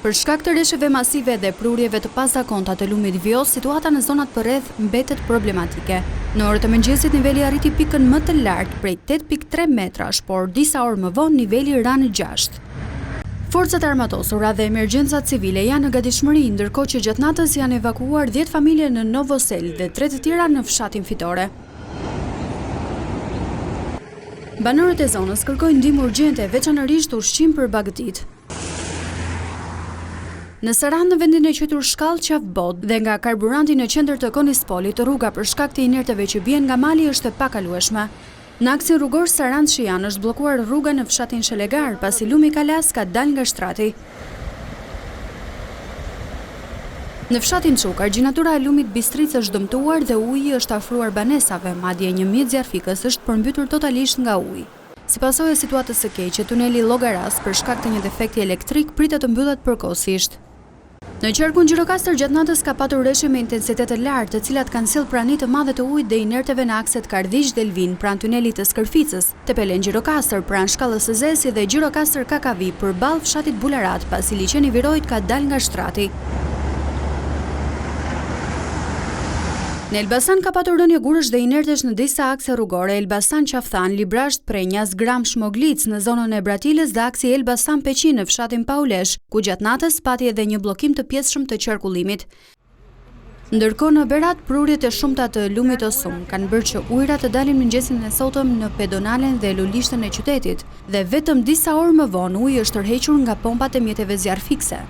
Për shkak të rresheve masive dhe prurjeve të pazakonta të lumit Vjos, situata në zonat përreth mbetet problematike. Në orët e mëngjesit niveli arriti pikën më të lartë prej 8.3 metrash, por disa orë më vonë niveli ra në 6. Forcat armatosura dhe emergjencat civile janë në gatishmëri, ndërkohë që gjatë natës janë evakuuar 10 familje në Novosel dhe 3 të tjera në fshatin Fitore. Banorët e zonës kërkojnë ndihmë urgjente, veçanërisht ushqim për bagëtit. Në Saran, në vendin e quajtur Shkallë Qafbod dhe nga karburanti në qendër të Konispolit, rruga për shkak të inerteve që bien nga mali është e pakalueshme. Në aksin rrugor Saran-Shian është bllokuar rruga në fshatin Shelegar, pasi lumi Kalas ka dalë nga shtrati. Në fshatin Çuk, argjinatura e lumit Bistric është dëmtuar dhe uji është afruar banesave, madje një mjet zjarfikës është përmbytur totalisht nga uji. Si pasojë e situatës së keqe, tuneli Llogaras për shkak të një defekti elektrik pritet të mbyllet përkohësisht. Në qarkun Gjirokastër gjatë natës ka patur rreshe me intensitet të lartë, të cilat kanë sjellë prani të madhe të ujit dhe inerteve në akset Kardhiq-Delvin pranë tunelit të Skërficës, Tepelen Gjirokastër pranë shkallës së Zesi dhe Gjirokastër Kakavi përballë fshatit Bularat, pasi liçeni Virojt ka dalë nga shtrati. Në Elbasan ka patur rënje gurësh dhe inertesh në disa akse rrugore: Elbasan Qafthan, Librasht Prenjas, Gram Shmoglic në zonën e Bratiles dhe aksi Elbasan Peqin në fshatin Paulesh, ku gjatë natës pati edhe një bllokim të pjesëshëm të qarkullimit. Ndërkohë në Berat, prurjet e shumta të lumit Osum kanë bërë që ujërat të dalin mëngjesin e sotëm në pedonalen dhe lulishtën e qytetit, dhe vetëm disa orë më vonë uji është tërhequr nga pompat e mjeteve zjarfikse.